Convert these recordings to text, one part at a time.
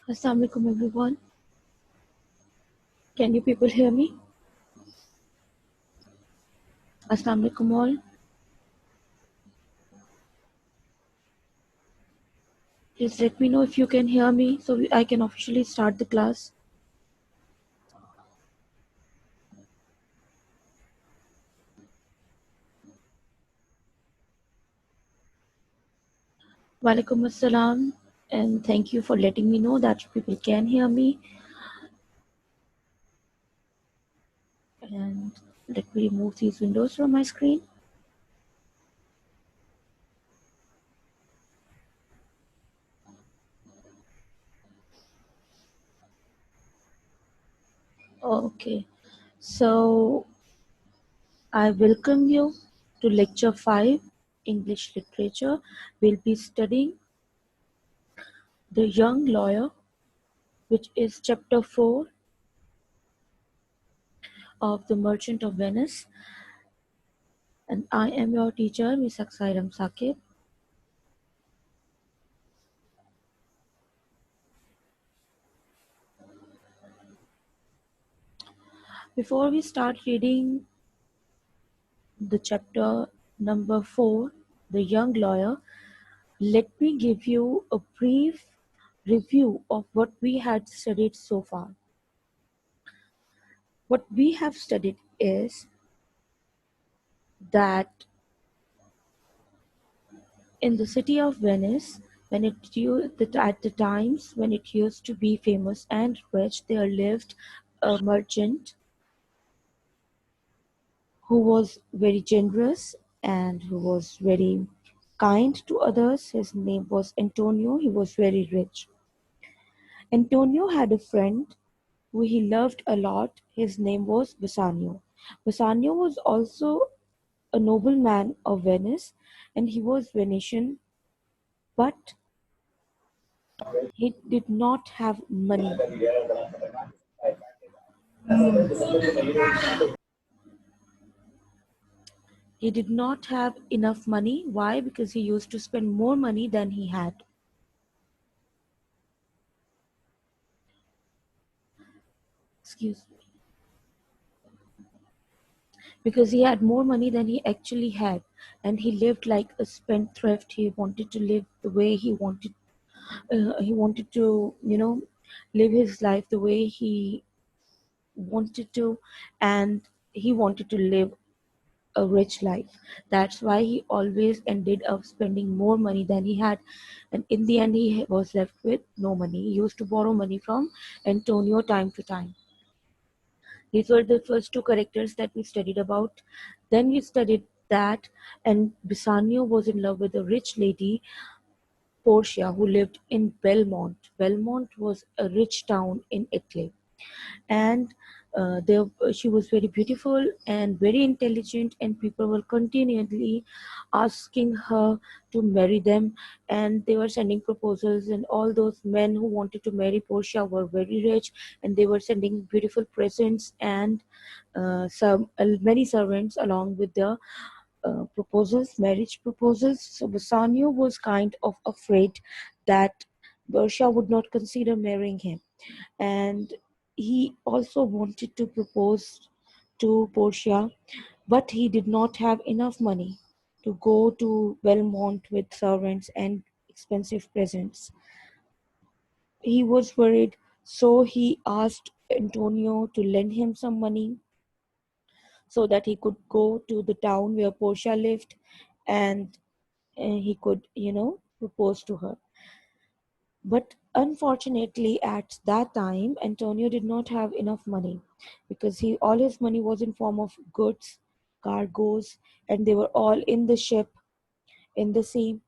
Assalamu alaikum everyone. Can you people hear me? Assalamu alaikum all. Please let me know if you can hear me so I can officially start the class. Walaikum assalam, and thank you for letting me know that people can hear me. And let me remove these windows from my screen. Okay, so I welcome you to lecture 5, English Literature. We'll be studying The Young Lawyer, which is chapter 4 of The Merchant of Venice. And I am your teacher, Miss Aksairam Sakib. Before we start reading the chapter number 4, The Young Lawyer, let me give you a brief review of what we had studied so far. What we have studied is that in the city of Venice, when at the times when it used to be famous and rich, there lived a merchant who was very generous and who was very kind to others. His name was Antonio. He was very rich. Antonio had a friend who he loved a lot. His name was Bassanio. Bassanio was also a nobleman of Venice and he was Venetian, but he did not have money. He did not have enough money. Why? Because he used to spend more money than he had. Excuse me. Because he had more money than he actually had, and he lived like a spendthrift. He wanted to live the way he wanted. He wanted to, live his life the way he wanted to, and he wanted to live a rich life. That's why he always ended up spending more money than he had, and in the end, he was left with no money. He used to borrow money from Antonio time to time. These were the first two characters that we studied about. Then we studied that, and Bassanio was in love with a rich lady, Portia, who lived in Belmont. Belmont was a rich town in Italy, and she was very beautiful and very intelligent, and people were continually asking her to marry them, and they were sending proposals, and all those men who wanted to marry Portia were very rich, and they were sending beautiful presents and many servants along with their marriage proposals. So Bassanio was kind of afraid that Portia would not consider marrying him, and he also wanted to propose to Portia, but he did not have enough money to go to Belmont with servants and expensive presents. He was worried, so he asked Antonio to lend him some money so that he could go to the town where Portia lived, and he could, propose to her. But unfortunately, at that time, Antonio did not have enough money because all his money was in form of goods, cargoes, and they were all in the ship in the sea.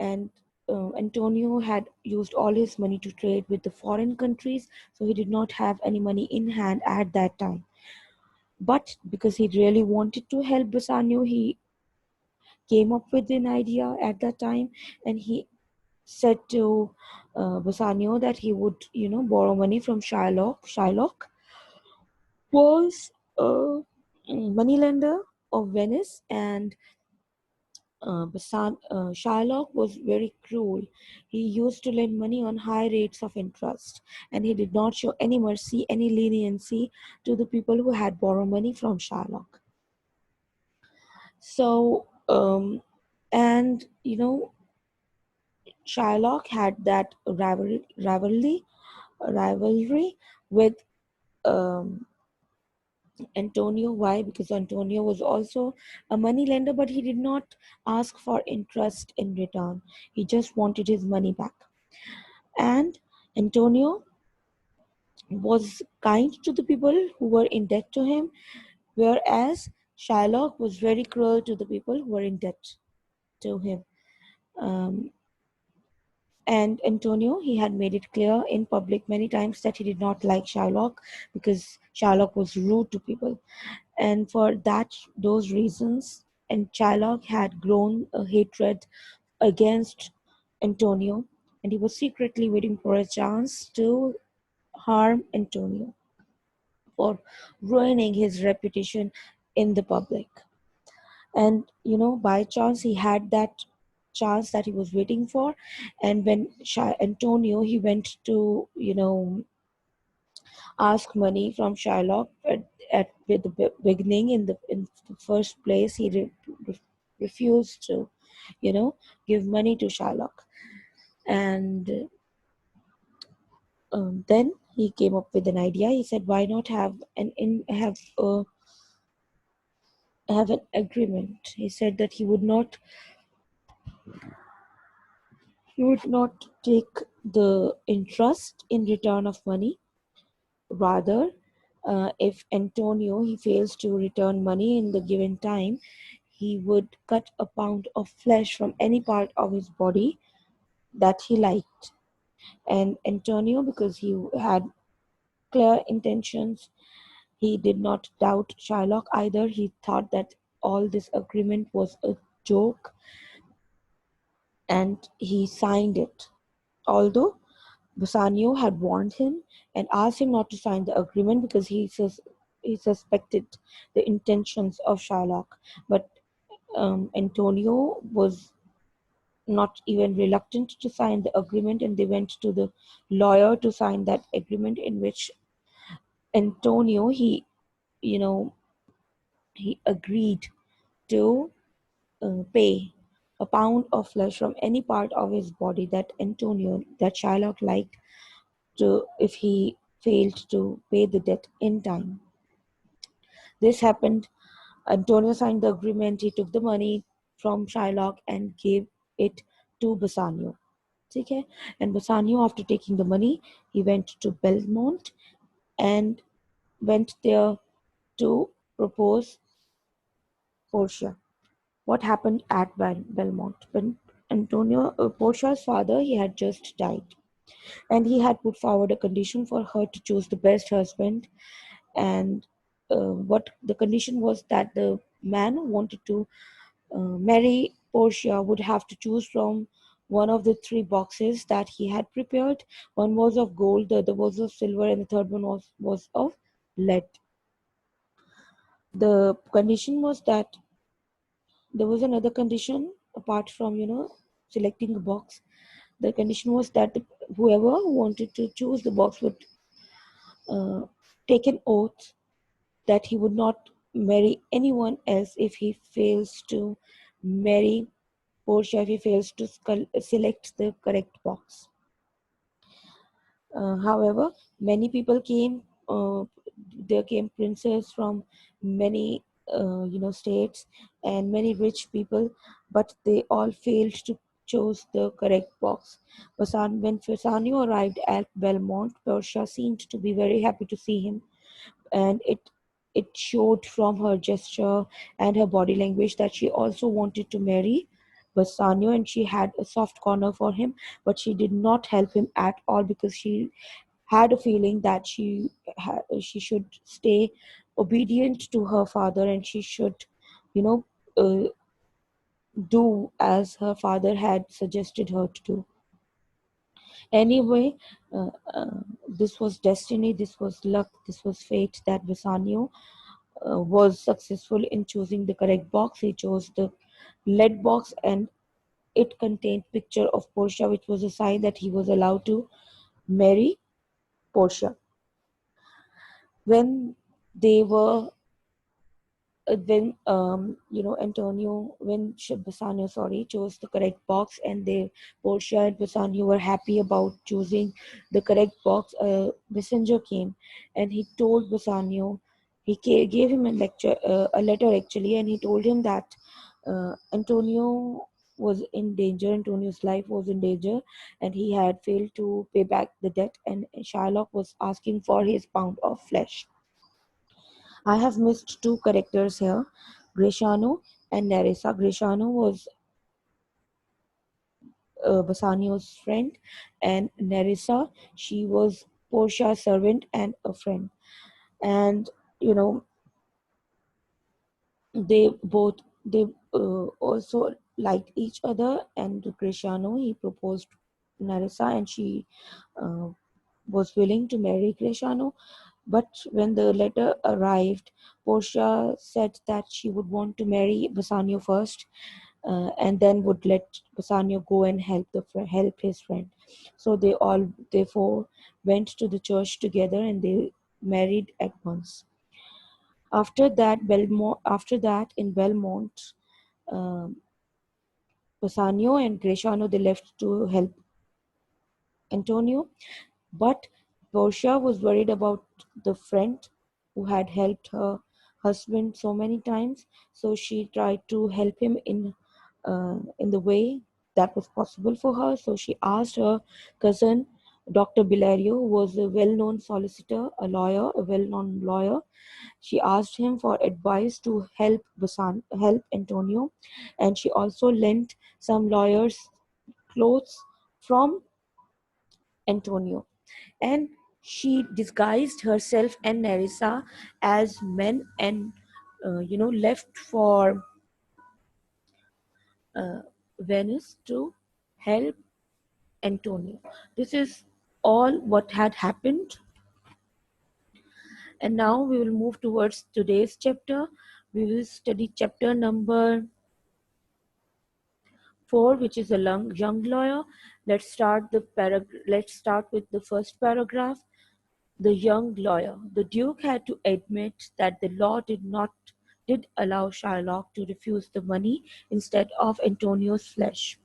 And Antonio had used all his money to trade with the foreign countries, so he did not have any money in hand at that time. But because he really wanted to help Bassanio, he came up with an idea at that time, and he said to Bassanio that he would, borrow money from Shylock. Shylock was a moneylender of Venice, and Shylock was very cruel. He used to lend money on high rates of interest, and he did not show any mercy, any leniency to the people who had borrowed money from Shylock. So, and Shylock had that rivalry with um, Antonio. Why? Because Antonio was also a money lender, but he did not ask for interest in return. He just wanted his money back. And Antonio was kind to the people who were in debt to him, whereas Shylock was very cruel to the people who were in debt to him. Um, and Antonio, he had made it clear in public many times that he did not like Shylock because Shylock was rude to people. And for those reasons, and Shylock had grown a hatred against Antonio, and he was secretly waiting for a chance to harm Antonio for ruining his reputation in the public. And by chance, he had that chance that he was waiting for. And when Antonio, he went to ask money from Shylock at the beginning, in the first place, he refused to give money to Shylock. And then he came up with an idea. He said, why not have an agreement? He said that he would not take the interest in return of money. Rather, if Antonio he fails to return money in the given time, he would cut a pound of flesh from any part of his body that he liked. And Antonio, because he had clear intentions, he did not doubt Shylock either. He thought that all this agreement was a joke, and he signed it. Although Bassanio had warned him and asked him not to sign the agreement because he suspected the intentions of Shylock. But Antonio was not even reluctant to sign the agreement, and they went to the lawyer to sign that agreement, in which Antonio you know he agreed to pay a pound of flesh from any part of his body that Shylock liked, to if he failed to pay the debt in time. This happened. Antonio signed the agreement. He took the money from Shylock and gave it to Bassanio. Okay? And Bassanio, after taking the money, he went to Belmont and went there to propose Portia. What happened at Belmont? When Portia's father, he had just died, and he had put forward a condition for her to choose the best husband. And what the condition was that the man who wanted to marry Portia would have to choose from one of the three boxes that he had prepared. One was of gold, the other was of silver, and the third one was of lead. The condition was that there was another condition apart from selecting a box. The condition was that whoever wanted to choose the box would uh, take an oath that he would not marry anyone else if he fails to marry Portia, if he fails to select the correct box. However, many people came. There came princes from many, states, and many rich people, but they all failed to choose the correct box. When Fasanio arrived at Belmont, Portia seemed to be very happy to see him, and it showed from her gesture and her body language that she also wanted to marry Bassanio, and she had a soft corner for him, but she did not help him at all because she had a feeling that she should stay obedient to her father, and she should, you know, uh, do as her father had suggested her to do. Anyway, this was destiny, this was luck, this was fate that Bassanio was successful in choosing the correct box. He chose the lead box, and it contained picture of Portia, which was a sign that he was allowed to marry Portia. When they were then Antonio when Bassanio chose the correct box, and they Portia and Bassanio were happy about choosing the correct box. A messenger came and he told Bassanio, gave him a letter actually, and he told him that Antonio was in danger. Antonio's life was in danger, and he had failed to pay back the debt, and Shylock was asking for his pound of flesh. I have missed two characters here, Greciano and Nerissa. Greciano was Bassanio's friend, and Nerissa, she was Portia's servant and a friend. And you know, they also liked each other. And Greciano, he proposed Nerissa, and she uh, was willing to marry Greciano. But when the letter arrived, Portia said that she would want to marry Bassanio first, and then would let Bassanio go and help his friend. So they all therefore went to the church together, and they married at once. After that in Belmont, um, Bassanio and Greciano, they left to help Antonio. But Portia was worried about the friend who had helped her husband so many times, so she tried to help him in the way that was possible for her. So she asked her cousin, Dr. Bilario, who was a well-known solicitor, a well-known lawyer. She asked him for advice to help Antonio, and she also lent some lawyers' clothes from Antonio, and she disguised herself and Nerissa as men, and left for uh, Venice to help Antonio. This is all what had happened, and now we will move towards today's chapter. We will study chapter number 4, which is a young lawyer. Let's start with the first paragraph. The young lawyer. The Duke had to admit that the law did allow Shylock to refuse the money instead of Antonio's flesh.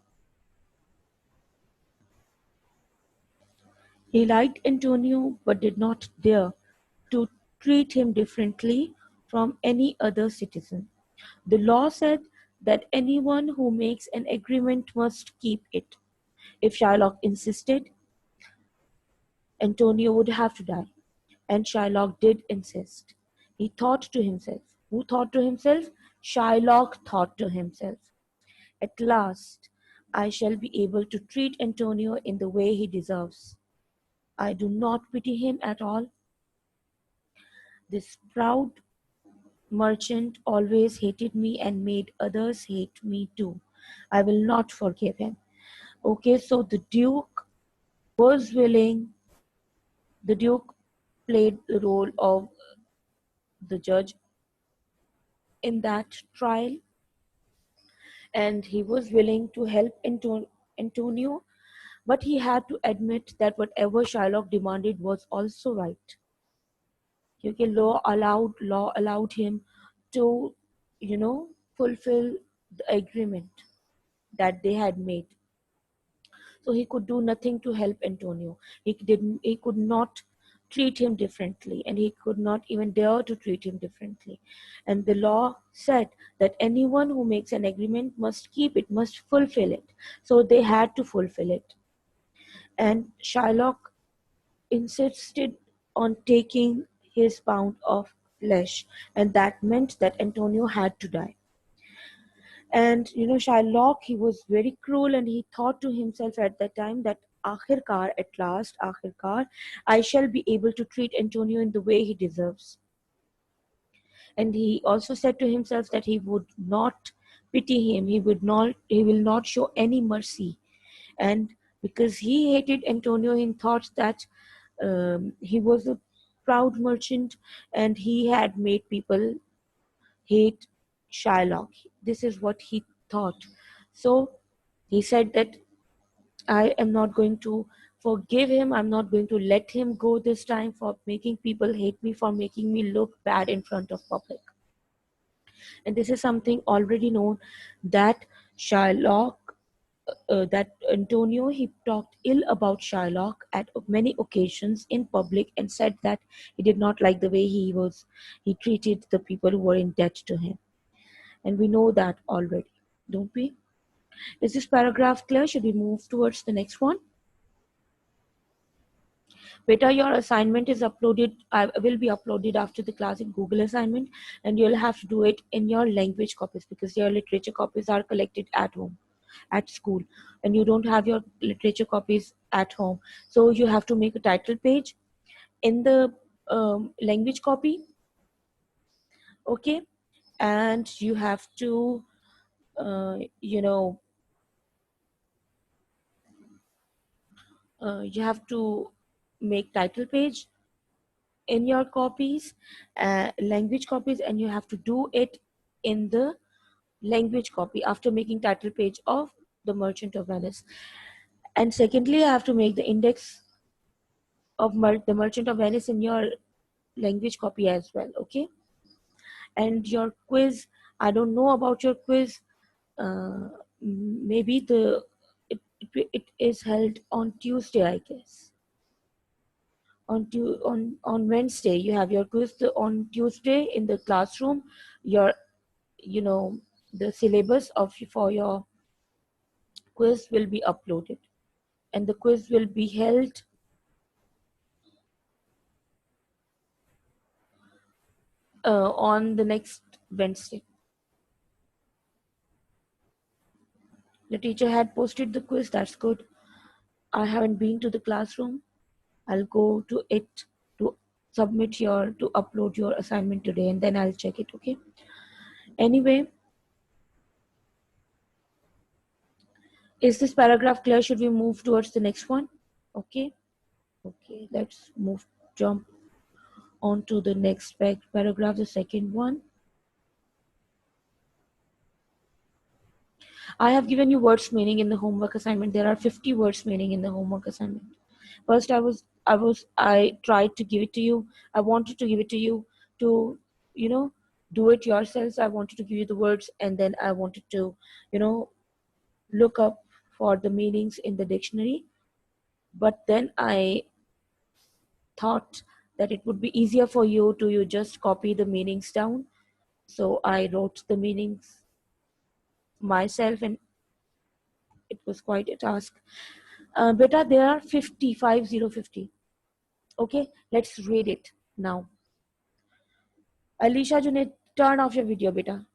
He liked Antonio but did not dare to treat him differently from any other citizen. The law said that anyone who makes an agreement must keep it. If Shylock insisted, Antonio would have to die. And Shylock did insist. He thought to himself. Who thought to himself? Shylock thought to himself. At last, I shall be able to treat Antonio in the way he deserves. I do not pity him at all. This proud merchant always hated me and made others hate me too. I will not forgive him. Okay, so was willing, the Duke played the role of the judge in that trial, and he was willing to help Antonio, but he had to admit that whatever Shylock demanded was also right. Okay, law allowed him to, fulfill the agreement that they had made. So he could do nothing to help Antonio. He could not treat him differently, and he could not even dare to treat him differently. And the law said that anyone who makes an agreement must keep it, must fulfill it. So they had to fulfill it. And Shylock insisted on taking his pound of flesh, and that meant that Antonio had to die. And Shylock, he was very cruel, and he thought to himself at that time that akhirkar, I shall be able to treat Antonio in the way he deserves. And he also said to himself that he would not pity him, he will not show any mercy. And because he hated Antonio, he thought that he was a proud merchant, and he had made people hate Shylock. This is what he thought. So he said that I am not going to forgive him. I'm not going to let him go this time for making people hate me, for making me look bad in front of public. And this is something already known, that Shylock, that Antonio, he talked ill about Shylock at many occasions in public and said that he did not like the way he treated the people who were in debt to him. And we know that already, don't we? Is this paragraph clear? Should we move towards the next one? Beta, your assignment is uploaded, will be uploaded after the class in Google assignment, and you'll have to do it in your language copies because your literature copies are collected at home, at school, and you don't have your literature copies at home. So you have to make a title page in the language copy, okay? And you have to, you know, you have to make title page in your copies, language copies, and you have to do it in the language copy after making title page of the Merchant of Venice. And secondly, I have to make the index of the Merchant of Venice in your language copy as well, okay? And your quiz, I don't know about your quiz. Maybe it is held on Tuesday, I guess. On Wednesday you have your quiz. On Tuesday in the classroom, your, you know, the syllabus of for your quiz will be uploaded, and the quiz will be held on the next Wednesday. The teacher had posted the quiz. That's good. I haven't been to the classroom. I'll go to it to to upload your assignment today, and then I'll check it, okay? Anyway, is this paragraph clear? Should we move towards the next one? Okay. Okay, let's jump on to the next paragraph, the second one. I have given you words meaning in the homework assignment. There are 50 words meaning in the homework assignment. First, I tried to give it to you. I wanted to give it to you to, you know, do it yourselves. I wanted to give you the words, and then I wanted to, you know, look up for the meanings in the dictionary. But then I thought that it would be easier for you to you just copy the meanings down. So I wrote the meanings myself, and it was quite a task. Beta, there are 50, 50, 50. Okay, let's read it now. Alicia Junaid, turn off your video, beta.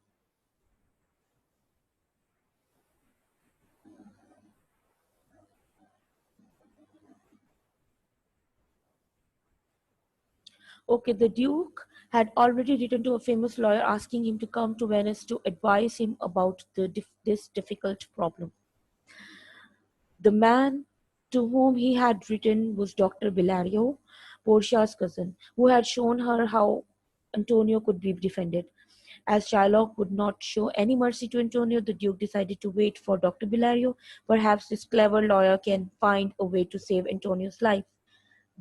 Okay, the Duke had already written to a famous lawyer asking him to come to Venice to advise him about this difficult problem. The man to whom he had written was Dr. Bilario, Portia's cousin, who had shown her how Antonio could be defended. As Shylock would not show any mercy to Antonio, the Duke decided to wait for Dr. Bilario. Perhaps this clever lawyer can find a way to save Antonio's life.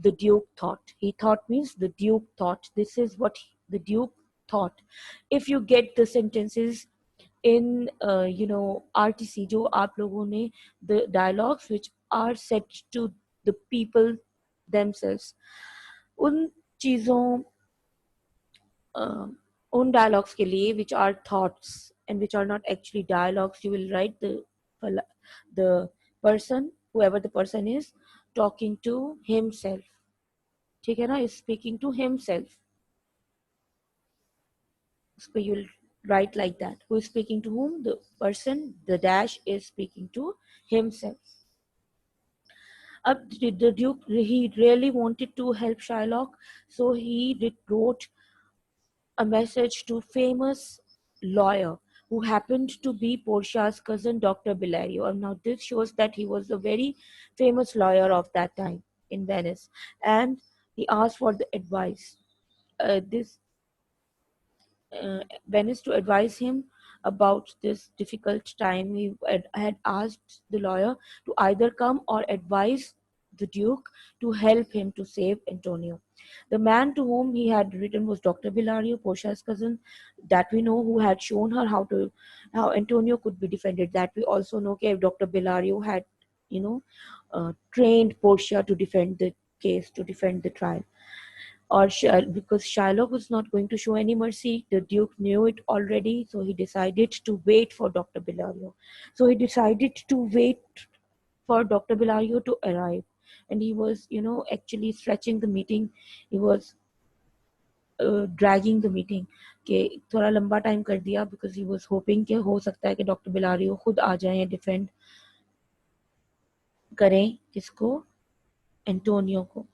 The Duke thought. He thought means the Duke thought. This is what the Duke thought. If you get the sentences in RTC, जो आप लोगों ने the dialogues which are set to the people themselves, उन चीज़ों उन dialogues के लिए which are thoughts and which are not actually dialogues, you will write the person, whoever the person is, talking to himself. ठीक है ना, is speaking to himself. So you'll write like that. Who is speaking to whom? The person, the dash, is speaking to himself. The Duke, he really wanted to help Shylock, so he wrote a message to famous lawyer who happened to be Portia's cousin, Dr. Bilario. And now this shows that he was a very famous lawyer of that time in Venice. And he asked for the advice. Venice to advise him about this difficult time. He had asked the lawyer to either come or advise the Duke to help him to save Antonio. The man to whom he had written was Dr. Bilario, Portia's cousin, that we know, who had shown her how Antonio could be defended. That we also know that Dr. Bilario had, you know, trained Portia to defend the case, to defend the trial. Because Shylock was not going to show any mercy, the Duke knew it already, so he decided to wait for Dr. Bilario. So he decided to wait for Dr. Bilario to arrive, and he was, actually stretching the meeting. He was dragging the meeting कि थोड़ा लंबा time कर दिया, because he was hoping कि हो सकता है कि डॉक्टर बिलारियो खुद आ जाएं, डिफेंड करें किसको, एंटोनियो को.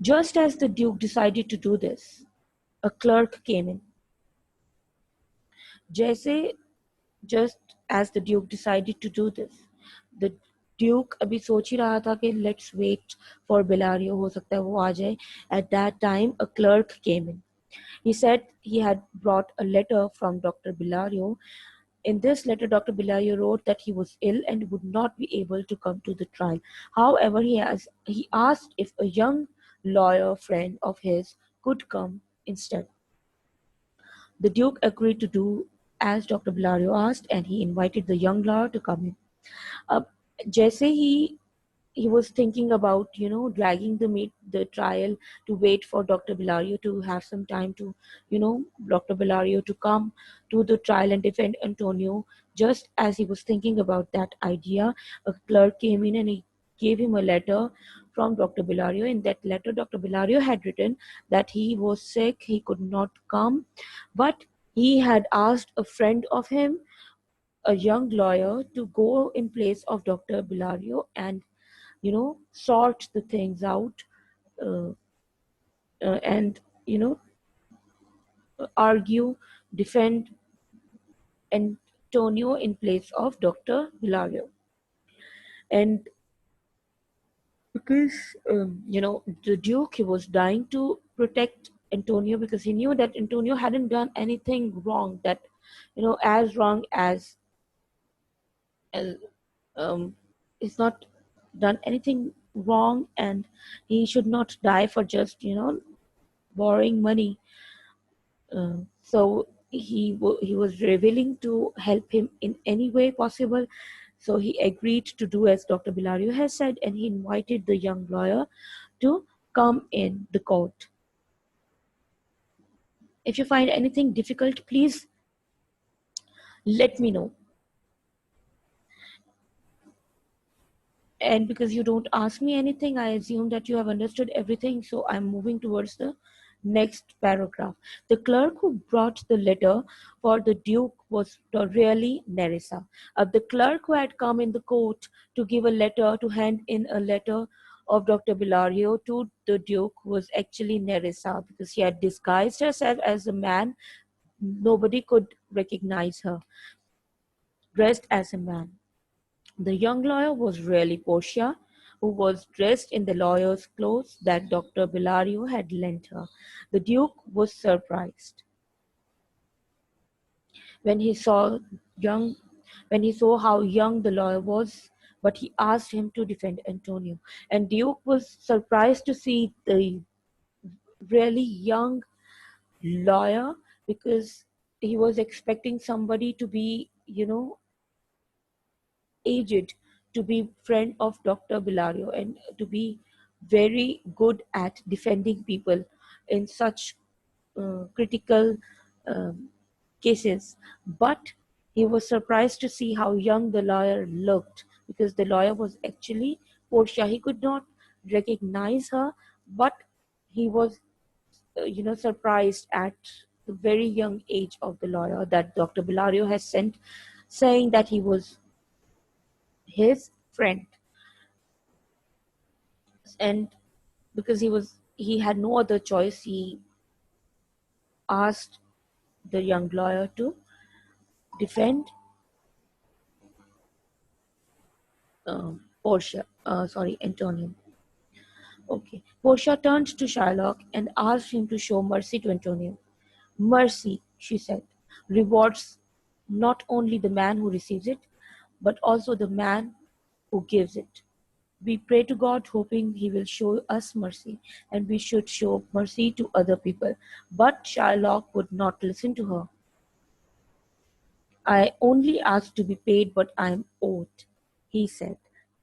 Just as the Duke decided to do this, a clerk came in. जैसे just as the Duke decided to do this, the Duke अभी सोच ही रहा था कि let's wait for Bellario, हो सकता है वो आ जाए. At that time, a clerk came in. He said he had brought a letter from Dr. Bellario. In this letter, Dr. Bellario wrote that he was ill and would not be able to come to the trial. However, he asked if a young lawyer friend of his could come instead. The Duke agreed to do as Dr. Bellario asked, and he invited the young lawyer to come in. अब जैसे he was thinking about, dragging the trial to wait for Dr. Bilario to have some time to, Dr. Bilario to come to the trial and defend Antonio. Just as he was thinking about that idea, a clerk came in and he gave him a letter from Dr. Bilario. In that letter, Dr. Bilario had written that he was sick, he could not come, but he had asked a friend of him, a young lawyer, to go in place of Dr. Bilario and, sort the things out, uh, and, argue, defend Antonio in place of Dr. Bilario. And because, the Duke, he was dying to protect Antonio, because he knew that Antonio hadn't done anything wrong, that, as wrong as he's not done anything wrong, and he should not die for just, borrowing money. So he was willing to help him in any way possible. So he agreed to do as Dr. Bilario has said, and he invited the young lawyer to come in the court. If you find anything difficult, please let me know. And because you don't ask me anything, I assume that you have understood everything. So I'm moving towards the next paragraph. The clerk who brought the letter for the Duke was really Nerissa. The clerk who had come in the court to give a letter, to hand in a letter of Dr. Bilario to the Duke, was actually Nerissa, because she had disguised herself as a man. Nobody could recognize her, dressed as a man. The young lawyer was really Portia, who was dressed in the lawyer's clothes that Dr. Bilario had lent her. The Duke was surprised when he saw young when he saw how young the lawyer was, but he asked him to defend Antonio. And Duke was surprised to see the really young lawyer, because he was expecting somebody to be, aged, to be friend of Dr. Bilario, and to be very good at defending people in such critical um, cases. But he was surprised to see how young the lawyer looked, because the lawyer was actually Portia. He could not recognize her, but he was, surprised at the very young age of the lawyer that Dr. Bilario has sent, saying that he was his friend. And because he had no other choice, he asked the young lawyer to defend Portia, sorry, Antonio. Okay. Portia turned to Shylock and asked him to show mercy to Antonio. Mercy, she said. rewards not only the man who receives it, but also the man who gives it. We pray to God hoping He will show us mercy, and we should show mercy to other people. But Shylock would not listen to her. I only ask to be paid what I am owed, he said.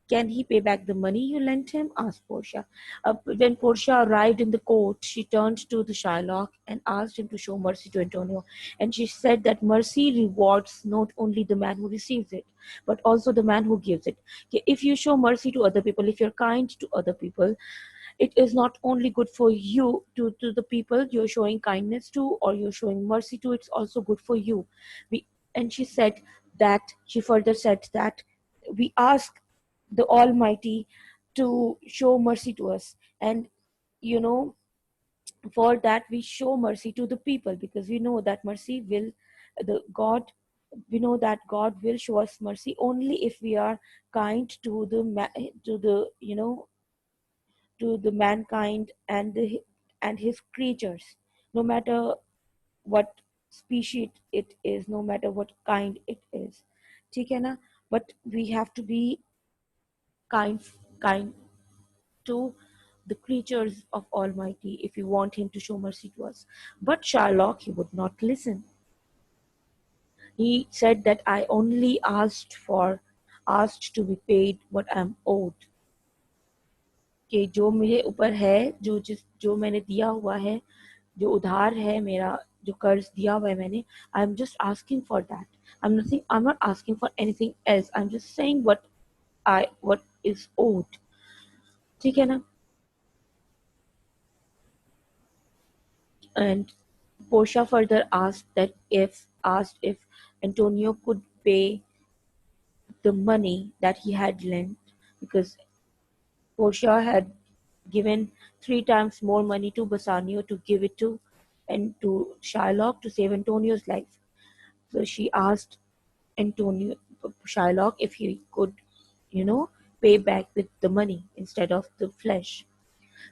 Can he pay back the money you lent him? Asked Portia. When Portia arrived in the court, she turned to the Shylock and asked him to show mercy to Antonio. And she said that mercy rewards not only the man who receives it, but also the man who gives it. Okay, if you show mercy to other people, if you're kind to other people, it is not only good for you to the people you're showing kindness to or you're showing mercy to, it's also good for you. we and she said that she further said that we ask the Almighty to show mercy to us, and you know for that we show mercy to the people, because we know that mercy will the god we know that God will show us mercy only if we are kind to the to the mankind and his creatures, no matter what species it is, no matter what kind it is. ठीक है ना? But we have to be kind to the creatures of Almighty if we want Him to show mercy to us. But Shylock, he would not listen. He said that I only asked to be paid what I am owed. कि जो मेरे ऊपर है, जो मैंने दिया हुआ है, जो उधार है मेरा, जो कर्ज दिया हुआ है मैंने, I am just asking for that. I am not asking for anything else. I am just saying what is odd. ठीक है ना? And Portia further asked if Antonio could pay the money that he had lent, because Portia had given 3 times more money to Bassanio to give it to and to Shylock to save Antonio's life. So she asked Antonio Shylock if he could, you know, pay back with the money instead of the flesh.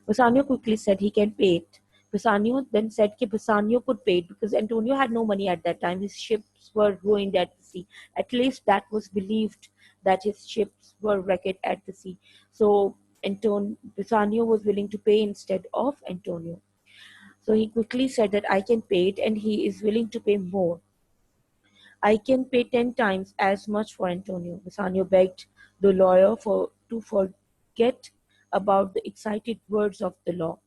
Bassanio quickly said he can pay it. Bassanio then said that Bassanio could pay it because Antonio had no money at that time. His ships were ruined at the sea. At least that was believed, that his ships were wrecked at the sea. So Bassanio was willing to pay instead of Antonio. So he quickly said that I can pay it, and he is willing to pay more. I can pay 10 times as much for Antonio. Bassanio begged the lawyer to forget about the excited words of the law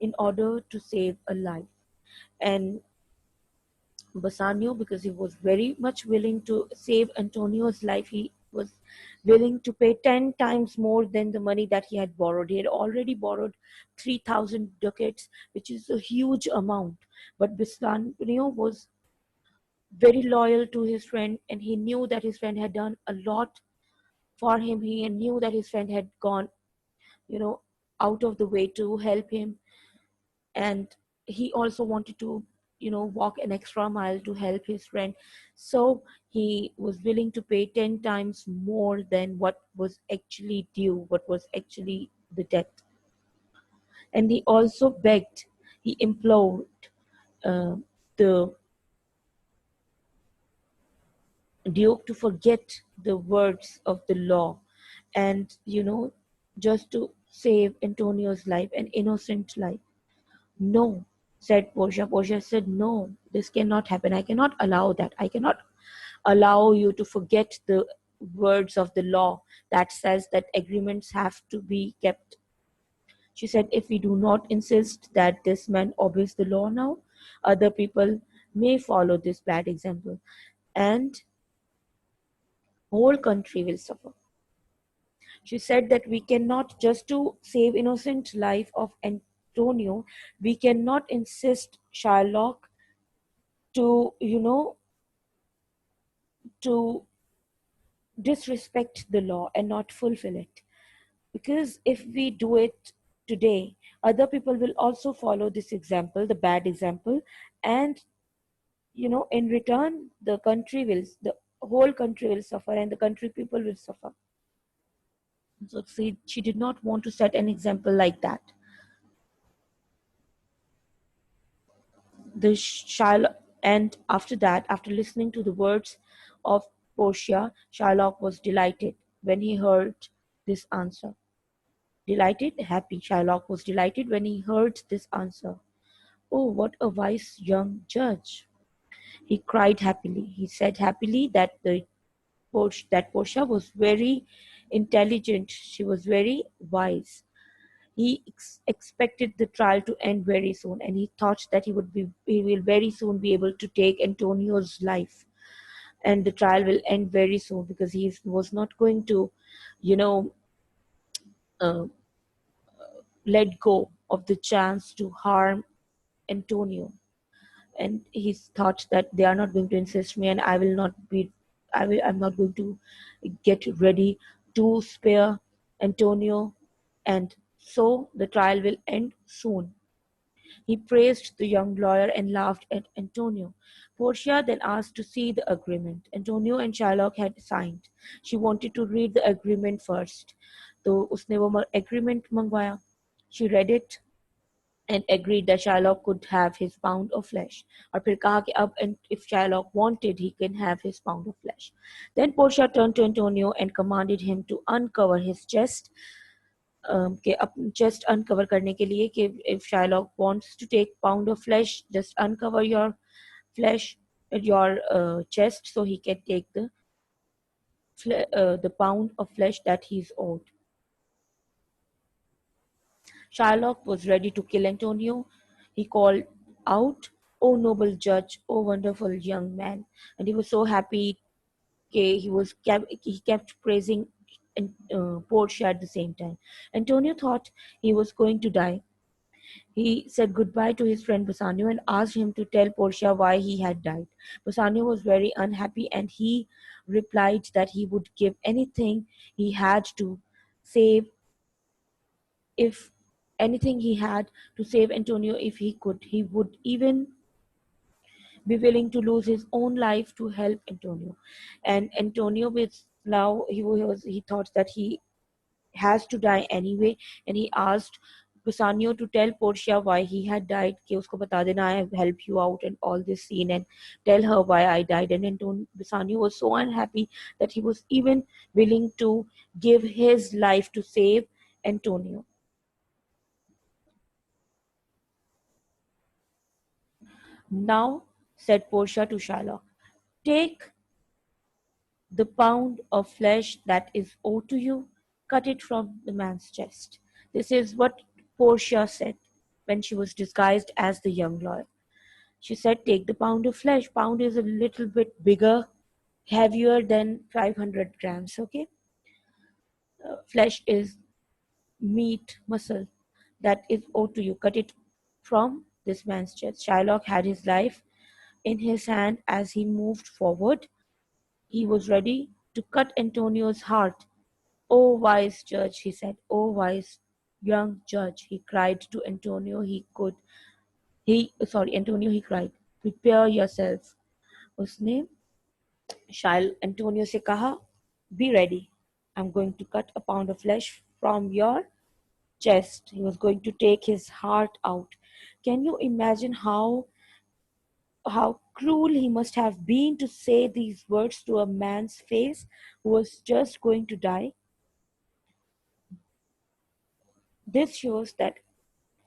in order to save a life. And Bassanio, because he was very much willing to save Antonio's life, he was willing to pay 10 times more than the money that he had borrowed. He had already borrowed 3,000 ducats, which is a huge amount. But Bassanio was very loyal to his friend, and he knew that his friend had done a lot for him. He knew that his friend had gone, you know, out of the way to help him, and he also wanted to, walk an extra mile to help his friend. So he was willing to pay 10 times more than what was actually due, what was actually the debt. And he also begged, he implored uh, the duke to forget the words of the law, and just to save Antonio's life, an innocent life. No, said Portia. Portia said, no, this cannot happen. I cannot allow that. I cannot allow you to forget the words of the law that says that agreements have to be kept. She said, if we do not insist that this man obeys the law now, other people may follow this bad example, and whole country will suffer. She said that we cannot, just to save innocent life of Antonio, we cannot insist Shylock to, to disrespect the law and not fulfill it. Because if we do it today, other people will also follow this example, the bad example, and in return, the whole country will suffer, and the country people will suffer. So she did not want to set an example like that. The Shylock. And after that, after listening to the words of Portia, Shylock was delighted when he heard this answer. Delighted, happy. Shylock was delighted when he heard this answer. Oh, what a wise young judge! He cried happily. He said happily that that Portia was very intelligent. She was very wise. He expected the trial to end very soon, and he thought that he will very soon be able to take Antonio's life, and the trial will end very soon because he was not going to, you know, uh, let go of the chance to harm Antonio. And he thought that they are not going to insist me, and I'm not going to get ready to spare Antonio, and so the trial will end soon. He praised the young lawyer and laughed at Antonio. Portia then asked to see the agreement. Antonio and Shylock had signed. She wanted to read the agreement first. तो उसने वो agreement मंगवाया. She read it and agreed that Shylock could have his pound of flesh. और फिर कहा कि अब if Shylock wanted, he can have his pound of flesh. Then Portia turned to Antonio and commanded him to uncover his chest. कि chest uncover करने के लिए कि if Shylock wants to take pound of flesh, just uncover your flesh, your chest, so he can take the pound of flesh that he's owed. Shylock was ready to kill Antonio. He called out, "O noble judge, O wonderful young man!" And he was so happy. He kept praising Portia at the same time. Antonio thought he was going to die. He said goodbye to his friend Bassanio and asked him to tell Portia why he had died. Bassanio was very unhappy and he replied that he would give anything he had to save if anything he had to save Antonio if he could. He would even be willing to lose his own life to help Antonio. And Antonio, with now he thought that he has to die anyway, and he asked Bassanio to tell Portia why he had died. कि उसको बता देना, I have helped you out in all this scene, and tell her why I died. And Bassanio was so unhappy that he was even willing to give his life to save Antonio. Now, said Portia to Shylock, take the pound of flesh that is owed to you, cut it from the man's chest. This is what Portia said when she was disguised as the young lawyer. She said, take the pound of flesh. Pound is a little bit bigger, heavier than 500 grams, okay? Flesh is meat, muscle that is owed to you. Cut it from this man's chest. Shylock had his life in his hand as he moved forward. He was ready to cut Antonio's heart. "O wise judge," he said, "O wise young judge," he cried to Antonio. Antonio, he cried, "Prepare yourself." उसने Antonio से कहा, "Be ready. I'm going to cut a pound of flesh from your chest." He was going to take his heart out. Can you imagine how cruel he must have been to say these words to a man's face who was just going to die? This shows that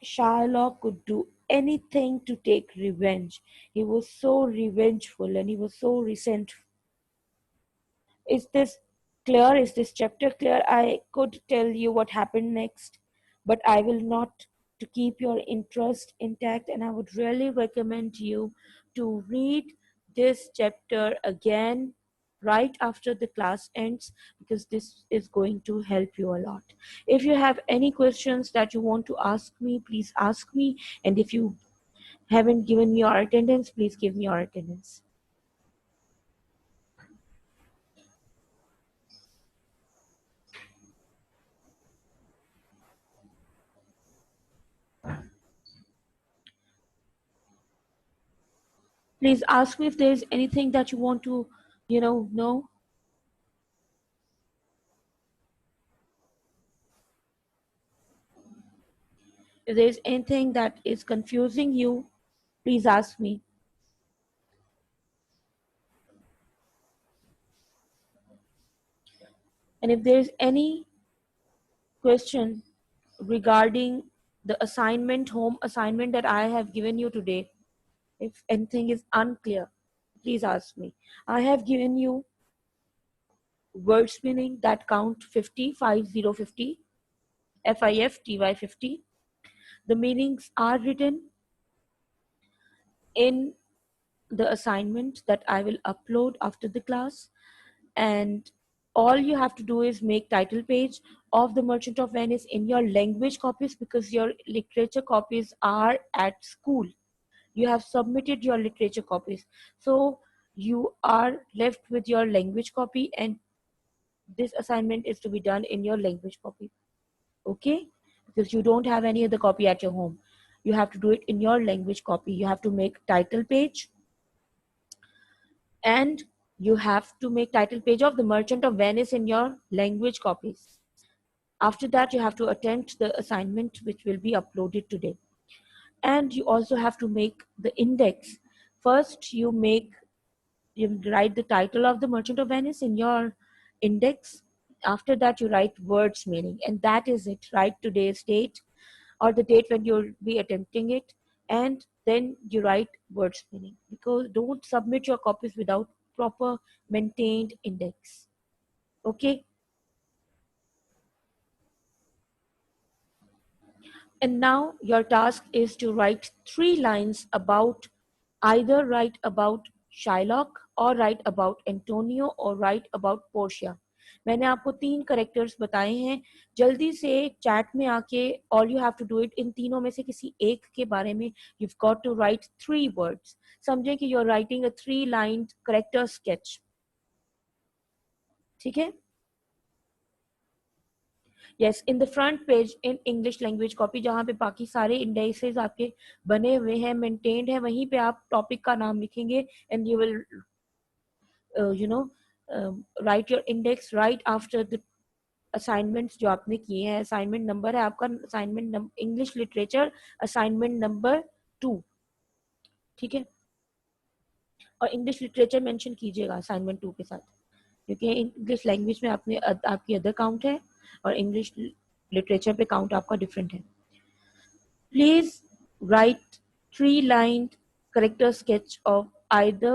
Shylock could do anything to take revenge. He was so revengeful and he was so resentful. Is this clear? Is this chapter clear? I could tell you what happened next, but I will not, to keep your interest intact, and I would really recommend you to read this chapter again right after the class ends because this is going to help you a lot. If you have any questions that you want to ask me, please ask me, and if you haven't given me your attendance, please give me your attendance. Please ask me if there's anything that you want to, know. If there's anything that is confusing you, please ask me. And if there's any question regarding the assignment, home assignment that I have given you today, if anything is unclear, please ask me. I have given you words meaning that count 50, 50, 50, FIF, 50. The meanings are written in the assignment that I will upload after the class. And all you have to do is make title page of the Merchant of Venice in your language copies, because your literature copies are at school. You have submitted your literature copies, so you are left with your language copy, and this assignment is to be done in your language copy. Okay, because you don't have any other copy at your home, you have to do it in your language copy. You have to make title page, and you have to make title page of the Merchant of Venice in your language copies. After that, you have to attempt the assignment which will be uploaded today. And you also have to make the index. First you write the title of the Merchant of Venice in your index. After that, you write words meaning, and that is it. Write today's date or the date when you'll be attempting it, and then you write words meaning, because don't submit your copies without proper maintained index. Okay. And now your task is to write 3 lines about, either write about Shylock or write about Antonio or write about Portia. मैंने आपको 3 characters बताए हैं. जल्दी से chat में आके all you have to do it, इन तीनों में से किसी एक के बारे में you've got to write 3 words. समझें कि you're writing a 3 line character sketch. ठीक है. Yes, in the front page in English language copy, जहाँ पे बाकी सारे इंडेक्सेस आपके बने हुए हैं, मेंटेन्ड है, वहीं पे आप टॉपिक का नाम लिखेंगे and you will you know right your index right after the assignments जो आपने किए हैं. असाइनमेंट नंबर है आपका, assignment English literature assignment number 2. ठीक है. और इंग्लिश लिटरेचर मेंशन कीजिएगा असाइनमेंट 2 के साथ, क्योंकि इंग्लिश लैंग्वेज में आपने आपकी अदर काउंट है और इंग्लिश लिटरेचर पे काउंट आपका डिफरेंट है. Please right 3 line character sketch of either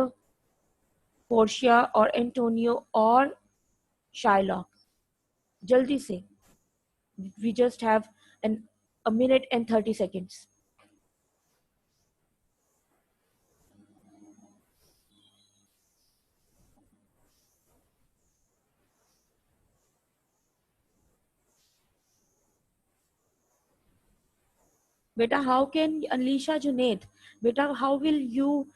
Portia or Antonio or Shylock. जल्दी से. We just have a minute and 30 seconds. Beta, how can Alicia Junaid? Beta, how will you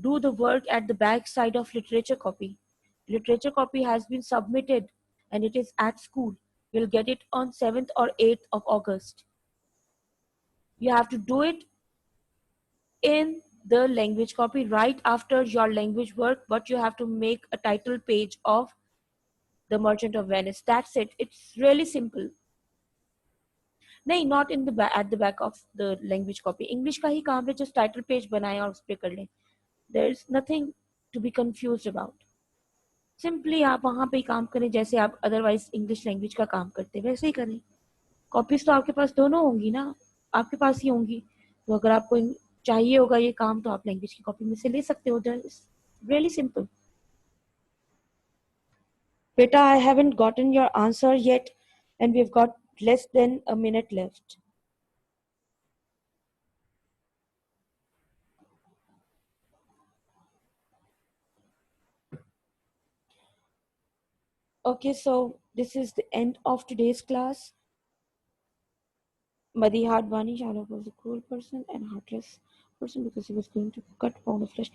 do the work at the back side of literature copy? Literature copy has been submitted and it is at school. You'll get it on 7th or 8th of August. You have to do it in the language copy right after your language work, but you have to make a title page of the Merchant of Venice. That's it. It's really simple. नहीं, not in the at the back of the language copy. English का ही काम है, just title page बनाएं और उस पे कर लें. There's nothing to be confused about. Simply आप वहाँ पे ही काम करें जैसे आप otherwise English language का काम करते हैं, वैसे ही करें. कॉपीज तो आपके पास दोनों होंगी ना, आपके पास ही होंगी. तो अगर आपको चाहिए होगा ये काम, तो आप लैंग्वेज की कॉपी में से ले सकते हो. Really simple. Beta, I haven't gotten your answer yet, and we've got less than a minute left. Okay, so this is the end of today's class. Madi Hardwani Shalok was a cruel person and heartless person because he was going to cut pound of flesh.